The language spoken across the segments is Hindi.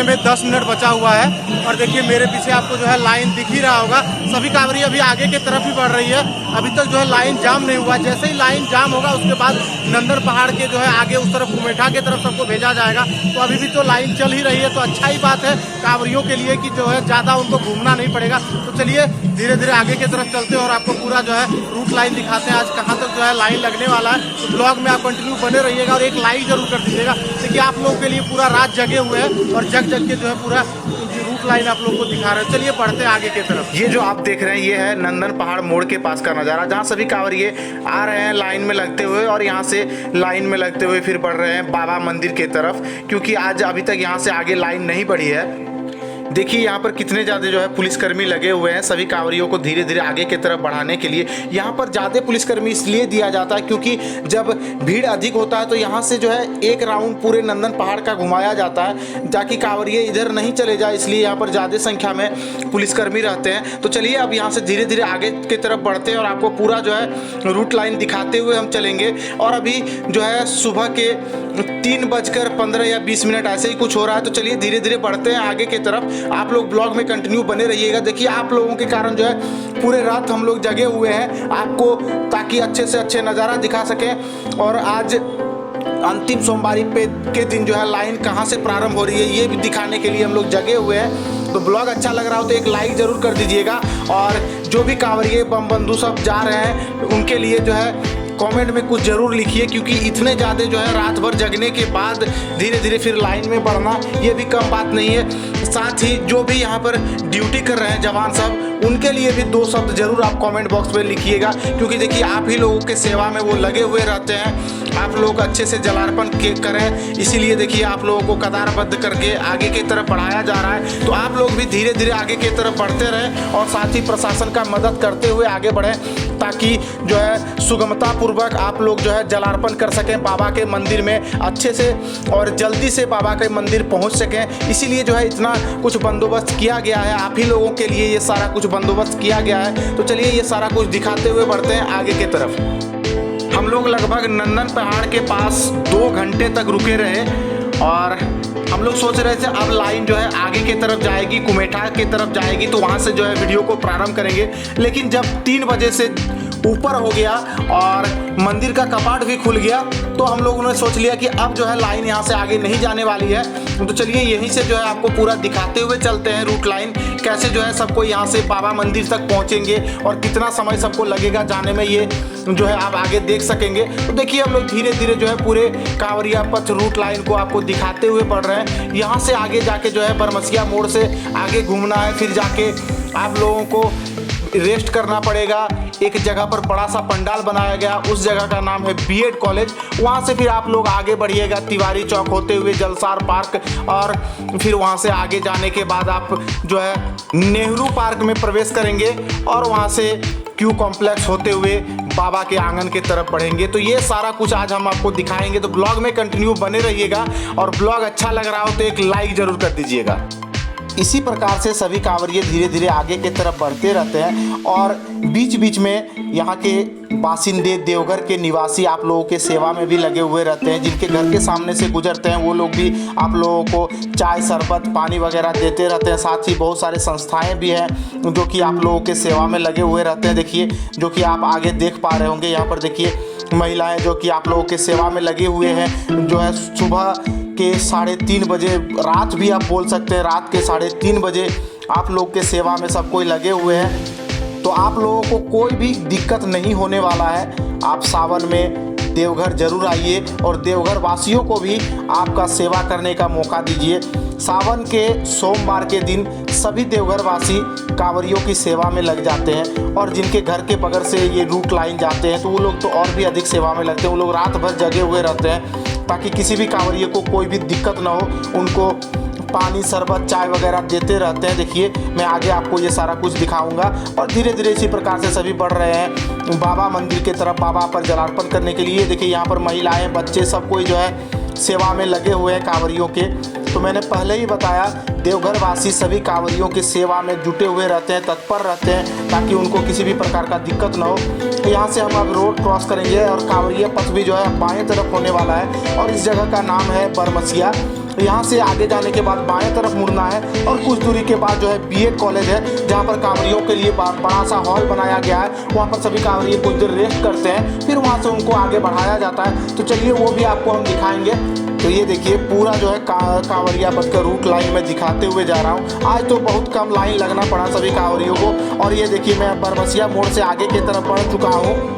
समय में 10 मिनट बचा हुआ है। और देखिए मेरे पीछे आपको जो है लाइन दिख ही रहा होगा। सभी कांवरिया अभी आगे की तरफ ही बढ़ रही है। अभी तक जो है लाइन जाम नहीं हुआ। जैसे ही लाइन जाम होगा उसके बाद नंदन पहाड़ के जो है आगे उस तरफ कुमेठा की तरफ सबको भेजा जाएगा। तो अभी भी तो लाइन चल ही रही है, तो अच्छा ही बात है कांवरियों के लिए कि जो है ज़्यादा उनको घूमना नहीं पड़ेगा। तो चलिए धीरे धीरे आगे की तरफ चलते हैं और आपको पूरा जो है रूट लाइन दिखाते हैं आज कहाँ तक जो है लाइन लगने वाला है। तो ब्लॉग में आप कंटिन्यू बने रहिएगा और एक लाइक जरूर कर दीजिएगा। देखिए आप लोगों के लिए पूरा रात जगे हुए हैं और जग जग के जो है पूरा रूट लाइन आप लोग को दिखा रहे हैं। चलिए बढ़ते हैं आगे की तरफ। ये जो आप देख रहे हैं ये है नंदन पहाड़ मोड़ के पास का नज़ारा, जहाँ सभी कांवरिये आ रहे हैं लाइन में लगते हुए और यहाँ से लाइन में लगते हुए फिर बढ़ रहे हैं बाबा मंदिर की तरफ, क्योंकि आज अभी तक यहाँ से आगे लाइन नहीं बढ़ी है। देखिए यहाँ पर कितने ज़्यादा जो है पुलिसकर्मी लगे हुए हैं सभी कांवरियों को धीरे धीरे आगे की तरफ बढ़ाने के लिए। यहाँ पर ज़्यादा पुलिसकर्मी इसलिए दिया जाता है क्योंकि जब भीड़ अधिक होता है तो यहाँ से जो है एक राउंड पूरे नंदन पहाड़ का घुमाया जाता है ताकि कांवरिये इधर नहीं चले जाए, इसलिए यहाँ पर ज़्यादा संख्या में पुलिसकर्मी रहते हैं। तो चलिए अब यहाँ से धीरे धीरे आगे की तरफ बढ़ते हैं और आपको पूरा जो है रूट लाइन दिखाते हुए हम चलेंगे। और अभी जो है सुबह के 3:15 या 20 मिनट ऐसे ही कुछ हो रहा है। तो चलिए धीरे धीरे बढ़ते हैं आगे की तरफ। आप लोग ब्लॉग में कंटिन्यू बने रहिएगा। देखिए आप लोगों के कारण जो है पूरे रात हम लोग जगे हुए हैं आपको ताकि अच्छे से अच्छे नज़ारा दिखा सकें। और आज अंतिम सोमवारी पे के दिन जो है लाइन कहाँ से प्रारंभ हो रही है ये भी दिखाने के लिए हम लोग जगे हुए हैं। तो ब्लॉग अच्छा लग रहा हो तो एक लाइक ज़रूर कर दीजिएगा। और जो भी कांवरिये बम बंधु सब जा रहे हैं उनके लिए जो है कमेंट में कुछ ज़रूर लिखिए, क्योंकि इतने ज़्यादा जो है रात भर जगने के बाद धीरे धीरे फिर लाइन में बढ़ना ये भी कम बात नहीं है। साथ ही जो भी यहाँ पर ड्यूटी कर रहे हैं जवान सब उनके लिए भी 2 शब्द जरूर आप कमेंट बॉक्स में लिखिएगा, क्योंकि देखिए आप ही लोगों के सेवा में वो लगे हुए रहते हैं। आप लोग अच्छे से जलार्पण करें, इसीलिए देखिए आप लोगों को कतारबद्ध करके आगे की तरफ बढ़ाया जा रहा है। तो आप लोग भी धीरे धीरे आगे की तरफ बढ़ते रहें और साथ ही प्रशासन का मदद करते हुए आगे बढ़ें ताकि जो है सुगमता पूर्वक आप लोग जो है जलार्पण कर सकें बाबा के मंदिर में अच्छे से और जल्दी से बाबा के मंदिर पहुंच सकें। इसीलिए जो है इतना कुछ बंदोबस्त किया गया है, आप ही लोगों के लिए ये सारा कुछ बंदोबस्त किया गया है। तो चलिए ये सारा कुछ दिखाते हुए बढ़ते हैं आगे की तरफ। हम लोग लगभग नंदन पहाड़ के पास 2 घंटे तक रुके रहे और हम लोग सोच रहे थे अब लाइन जो है आगे की तरफ जाएगी, कुमेठा की तरफ जाएगी, तो वहाँ से जो है वीडियो को प्रारंभ करेंगे। लेकिन जब 3 बजे से ऊपर हो गया और मंदिर का कपाट भी खुल गया तो हम लोगों ने सोच लिया कि अब जो है लाइन यहाँ से आगे नहीं जाने वाली है। तो चलिए यहीं से जो है आपको पूरा दिखाते हुए चलते हैं रूट लाइन कैसे जो है सबको यहाँ से बाबा मंदिर तक पहुँचेंगे और कितना समय सबको लगेगा जाने में, ये जो है आप आगे देख सकेंगे। तो देखिए हम लोग धीरे धीरे जो है पूरे कांवरिया पथ रूट लाइन को आपको दिखाते हुए बढ़ रहे हैं। यहाँ से आगे जाके जो है बरमसिया मोड़ से आगे घूमना है, फिर जाके आप लोगों को रेस्ट करना पड़ेगा। एक जगह पर बड़ा सा पंडाल बनाया गया, उस जगह का नाम है बीएड कॉलेज। वहाँ से फिर आप लोग आगे बढ़िएगा तिवारी चौक होते हुए जलसार पार्क, और फिर वहाँ से आगे जाने के बाद आप जो है नेहरू पार्क में प्रवेश करेंगे और वहाँ से क्यू कॉम्प्लेक्स होते हुए बाबा के आंगन की तरफ बढ़ेंगे। तो ये सारा कुछ आज हम आपको दिखाएंगे। तो ब्लॉग में कंटिन्यू बने रहिएगा और ब्लॉग अच्छा लग रहा हो तो एक लाइक ज़रूर कर दीजिएगा। इसी प्रकार से सभी कांवरिये धीरे धीरे आगे की तरफ बढ़ते रहते हैं और बीच बीच में यहाँ के बासिंदे देवघर के निवासी आप लोगों के सेवा में भी लगे हुए रहते हैं। जिनके घर के सामने से गुजरते हैं वो लोग भी आप लोगों को चाय शरबत पानी वगैरह देते रहते हैं। साथ ही बहुत सारे संस्थाएं भी हैं जो कि आप लोगों के सेवा में लगे हुए रहते हैं। देखिए जो कि आप आगे देख पा रहे होंगे, यहाँ पर देखिए महिलाएं जो कि आप लोगों के सेवा में लगे हुए हैं, जो है सुबह के 3:30 बजे, रात भी आप बोल सकते हैं, रात के 3:30 बजे आप लोग के सेवा में सब कोई लगे हुए हैं। तो आप लोगों को कोई भी दिक्कत नहीं होने वाला है। आप सावन में देवघर जरूर आइए और देवघर वासियों को भी आपका सेवा करने का मौका दीजिए। सावन के सोमवार के दिन सभी देवघर वासी कांवरियों की सेवा में लग जाते हैं और जिनके घर के बगल से ये रूट लाइन जाते हैं तो वो लोग तो और भी अधिक सेवा में लगते हैं। वो लोग रात भर जगे हुए रहते हैं ताकि किसी भी कांवरिये को कोई भी दिक्कत ना हो, उनको पानी शरबत चाय वगैरह देते रहते हैं। देखिए मैं आगे आपको ये सारा कुछ दिखाऊंगा और धीरे धीरे इसी प्रकार से सभी बढ़ रहे हैं बाबा मंदिर की तरफ, बाबा पर जलार्पण करने के लिए। देखिए यहाँ पर महिलाएं बच्चे सब कोई जो है सेवा में लगे हुए हैं कांवरियों के। तो मैंने पहले ही बताया देवघर वासी सभी कांवरियों की सेवा में जुटे हुए रहते हैं, तत्पर रहते हैं ताकि उनको किसी भी प्रकार का दिक्कत ना हो। तो यहाँ से हम अब रोड क्रॉस करेंगे और कांवरिया पथ भी जो है बाएं तरफ होने वाला है और इस जगह का नाम है बरमसिया। यहाँ से आगे जाने के बाद बाएं तरफ मुड़ना है और कुछ दूरी के बाद जो है बीएड कॉलेज है, जहाँ पर कांवरियों के लिए बड़ा सा हॉल बनाया गया है। वहाँ पर सभी कांवरिये कुछ देर रेस्ट करते हैं, फिर वहाँ से उनको आगे बढ़ाया जाता है। तो चलिए वो भी आपको हम दिखाएंगे। तो ये देखिए पूरा जो है कांवरिया बस का रूट लाइन में दिखाते हुए जा रहा हूँ। आज तो बहुत कम लाइन लगना पड़ा सभी कांवरियों को। और ये देखिए मैं बरबसिया मोड़ से आगे की तरफ बढ़ चुका हूँ।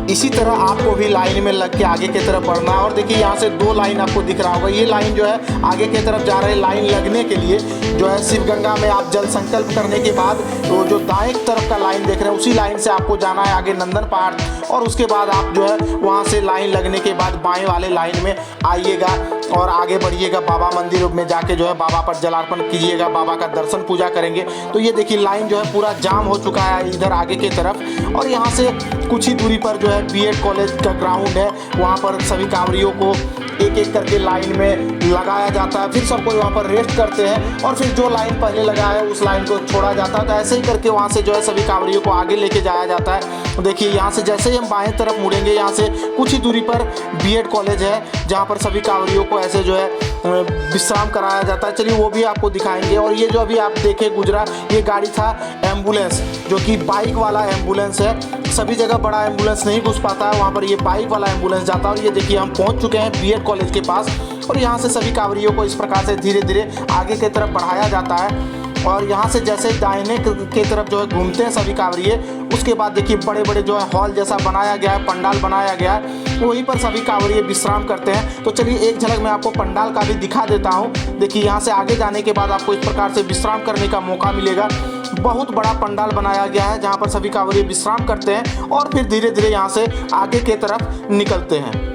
इसी तरह आपको भी लाइन में लग के आगे की तरफ बढ़ना है। और देखिए यहाँ से 2 लाइन आपको दिख रहा होगा। ये लाइन जो है आगे की तरफ जा रहे लाइन लगने के लिए जो है शिवगंगा में आप जल संकल्प करने के बाद तो जो दाएं तरफ का लाइन देख रहे हैं उसी लाइन से आपको जाना है आगे नंदन पहाड़। और उसके बाद आप जो है वहाँ से लाइन लगने के बाद बाएं वाले लाइन में आइएगा और आगे बढ़िएगा। बाबा मंदिर में जाके जो है बाबा पर जलार्पण कीजिएगा, बाबा का दर्शन पूजा करेंगे। तो ये देखिए लाइन जो है पूरा जाम हो चुका है इधर आगे की तरफ। और यहाँ से कुछ ही दूरी पर जो है बीएड कॉलेज का ग्राउंड है, वहाँ पर सभी कांवरियों को एक एक करके लाइन में लगाया जाता है। फिर सब कोई वहाँ पर रेस्ट करते हैं और फिर जो लाइन पहले लगा है उस लाइन को छोड़ा जाता है। तो ऐसे ही करके वहाँ से जो है सभी कांवरियों को आगे लेके जाया जाता है। तो देखिए यहाँ से जैसे ही हम बाएं तरफ मुड़ेंगे, यहाँ से कुछ ही दूरी पर बीएड कॉलेज है, जहाँ पर सभी कांवरियों को ऐसे जो है विश्राम कराया जाता है। चलिए वो भी आपको दिखाएंगे। और ये जो अभी आप देखे गुजरा, ये गाड़ी था एम्बुलेंस, जो कि बाइक वाला एम्बुलेंस है। सभी जगह बड़ा एम्बुलेंस नहीं घुस पाता है, वहाँ पर ये बाइक वाला एम्बुलेंस जाता है। और ये देखिए हम पहुँच चुके हैं बीएड कॉलेज के पास। और यहाँ से सभी कांवरियों को इस प्रकार से धीरे धीरे आगे की तरफ बढ़ाया जाता है। और यहाँ से जैसे दाहिने की तरफ जो है घूमते हैं सभी कांवरिये, उसके बाद देखिए बड़े बड़े जो है हॉल जैसा बनाया गया है, पंडाल बनाया गया है, वहीं पर सभी कांवरिये विश्राम करते हैं। तो चलिए एक झलक मैं आपको पंडाल का भी दिखा देता हूँ। देखिए यहाँ से आगे जाने के बाद आपको इस प्रकार से विश्राम करने का मौका मिलेगा। बहुत बड़ा पंडाल बनाया गया है जहाँ पर सभी कांवरिये विश्राम करते हैं और फिर धीरे धीरे यहाँ से आगे की तरफ निकलते हैं।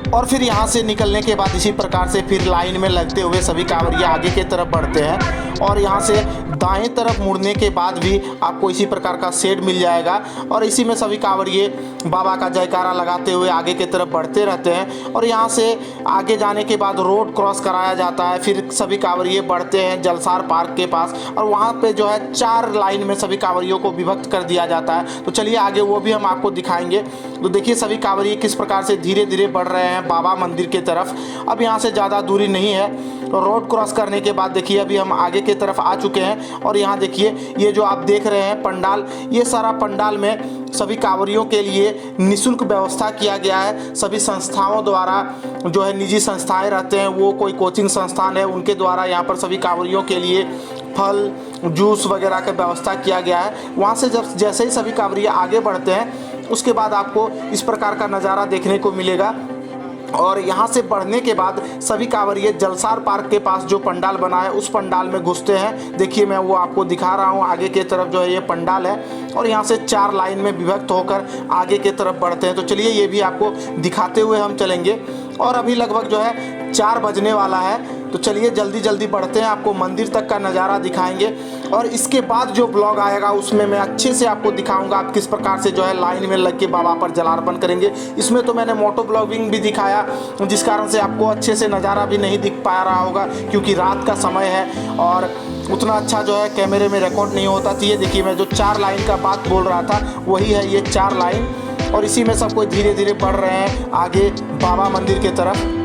और फिर यहाँ से निकलने के बाद इसी प्रकार से फिर लाइन में लगते हुए सभी कांवरिये आगे की तरफ बढ़ते हैं। और यहाँ से दाएं तरफ मुड़ने के बाद भी आपको इसी प्रकार का शेड मिल जाएगा। और इसी में सभी कांवरिये बाबा का जयकारा लगाते हुए आगे की तरफ बढ़ते रहते हैं। और यहाँ से आगे जाने के बाद रोड क्रॉस कराया जाता है। फिर सभी कांवरिये बढ़ते हैं जलसार पार्क के पास, और वहाँ पे जो है 4 लाइन में सभी कांवरियों को विभक्त कर दिया जाता है। तो चलिए आगे वो भी हम आपको दिखाएंगे। तो देखिए सभी कांवरिये किस प्रकार से धीरे धीरे बढ़ रहे हैं बाबा मंदिर की तरफ। अब यहाँ से ज़्यादा दूरी नहीं है। तो रोड क्रॉस करने के बाद देखिए अभी हम आगे की तरफ आ चुके हैं। और यहाँ देखिए ये जो आप देख रहे हैं पंडाल, ये सारा पंडाल में सभी कांवरियों के लिए निःशुल्क व्यवस्था किया गया है। सभी संस्थाओं द्वारा जो है, निजी संस्थाएं रहते हैं, वो कोई कोचिंग संस्थान है, उनके द्वारा यहाँ पर सभी कांवरियों के लिए फल जूस वगैरह का व्यवस्था किया गया है। वहाँ से जब जैसे ही सभी कांवरिये आगे बढ़ते हैं उसके बाद आपको इस प्रकार का नज़ारा देखने को मिलेगा। और यहाँ से बढ़ने के बाद सभी कांवरिये जलसार पार्क के पास जो पंडाल बना है उस पंडाल में घुसते हैं। देखिए मैं वो आपको दिखा रहा हूँ। आगे की तरफ जो है ये पंडाल है और यहाँ से 4 लाइन में विभक्त होकर आगे की तरफ बढ़ते हैं। तो चलिए ये भी आपको दिखाते हुए हम चलेंगे। और अभी लगभग जो है 4 बजने वाला है। तो चलिए जल्दी जल्दी बढ़ते हैं, आपको मंदिर तक का नज़ारा दिखाएंगे। और इसके बाद जो ब्लॉग आएगा उसमें मैं अच्छे से आपको दिखाऊंगा आप किस प्रकार से जो है लाइन में लग के बाबा पर जलार्पण करेंगे। इसमें तो मैंने मोटो ब्लॉगिंग भी दिखाया, जिस कारण से आपको अच्छे से नज़ारा भी नहीं दिख पा रहा होगा, क्योंकि रात का समय है और उतना अच्छा जो है कैमरे में रिकॉर्ड नहीं होता। तो ये देखिए मैं जो 4 लाइन का बात बोल रहा था वही है ये 4 लाइन। और इसी में सब कोई धीरे धीरे बढ़ रहे हैं आगे बाबा मंदिर की तरफ।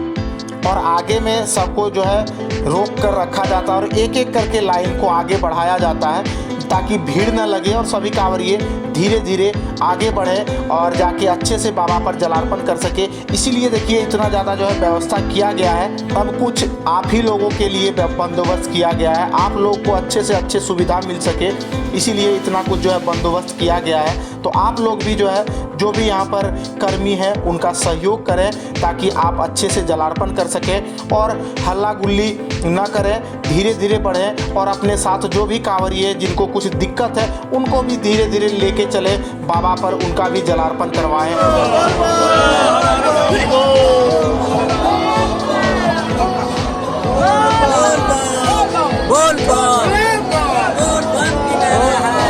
और आगे में सबको जो है रोक कर रखा जाता है और एक एक करके लाइन को आगे बढ़ाया जाता है ताकि भीड़ न लगे और सभी कांवरिये धीरे धीरे आगे बढ़े और जाके अच्छे से बाबा पर जलार्पण कर सके। इसीलिए देखिए इतना ज़्यादा जो है व्यवस्था किया गया है। अब कुछ आप ही लोगों के लिए बंदोबस्त किया गया है, आप लोग को अच्छे से अच्छे सुविधा मिल सके, इसीलिए इतना कुछ जो है बंदोबस्त किया गया है। तो आप लोग भी जो है जो भी यहाँ पर कर्मी हैं उनका सहयोग करें ताकि आप अच्छे से जलार्पण कर सकें और हल्ला गुल्ली ना करें, धीरे धीरे बढ़ें। और अपने साथ जो भी कांवरिये जिनको कुछ दिक्कत है उनको भी धीरे धीरे लेके चले बाबा पर, उनका भी जलार्पण करवाएं।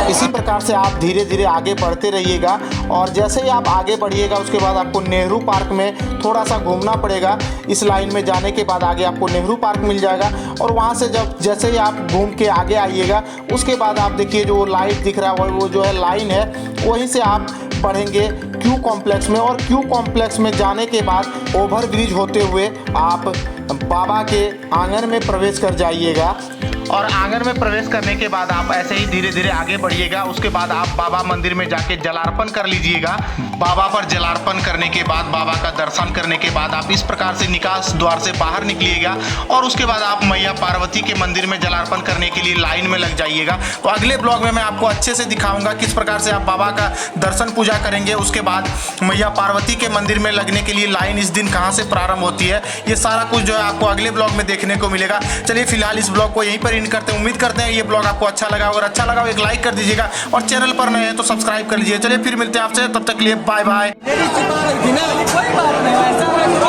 इसी प्रकार से आप धीरे धीरे आगे बढ़ते रहिएगा। और जैसे ही आप आगे बढ़िएगा उसके बाद आपको नेहरू पार्क में थोड़ा सा घूमना पड़ेगा। इस लाइन में जाने के बाद आगे आपको नेहरू पार्क मिल जाएगा और वहाँ से जब जैसे ही आप घूम के आगे आइएगा उसके बाद आप देखिए जो लाइट दिख रहा है वो जो है लाइन है, वहीं से आप बढ़ेंगे क्यू कॉम्प्लेक्स में। और क्यू कॉम्प्लेक्स में जाने के बाद ओवरब्रिज होते हुए आप बाबा के आंगन में प्रवेश कर जाइएगा और आंगन में प्रवेश करने के बाद आप ऐसे ही धीरे धीरे आगे बढ़िएगा। उसके बाद आप बाबा मंदिर में जाके जलार्पण कर लीजिएगा। बाबा पर जलार्पण करने के बाद, बाबा का दर्शन करने के बाद आप इस प्रकार से निकास द्वार से बाहर निकलिएगा और उसके बाद आप मैया पार्वती के मंदिर में जलार्पण करने के लिए लाइन में लग जाइएगा। तो अगले ब्लॉग में मैं आपको अच्छे से दिखाऊंगा किस प्रकार से आप बाबा का दर्शन पूजा करेंगे। उसके बाद मैया पार्वती के मंदिर में लगने के लिए लाइन इस दिन कहाँ से प्रारंभ होती है, ये सारा कुछ जो है आपको अगले ब्लॉग में देखने को मिलेगा। चलिए फिलहाल इस ब्लॉग को यहीं पर एंड करते हैं। उम्मीद करते हैं ये ब्लॉग आपको अच्छा लगा। अगर अच्छा लगा एक लाइक कर दीजिएगा और चैनल पर नए हैं तो सब्सक्राइब कर लीजिए। चलिए फिर मिलते हैं आपसे, तब तक के लिए बाय बाय। मेरी सिफारिश थी ना, कोई बात नहीं, ऐसा मैं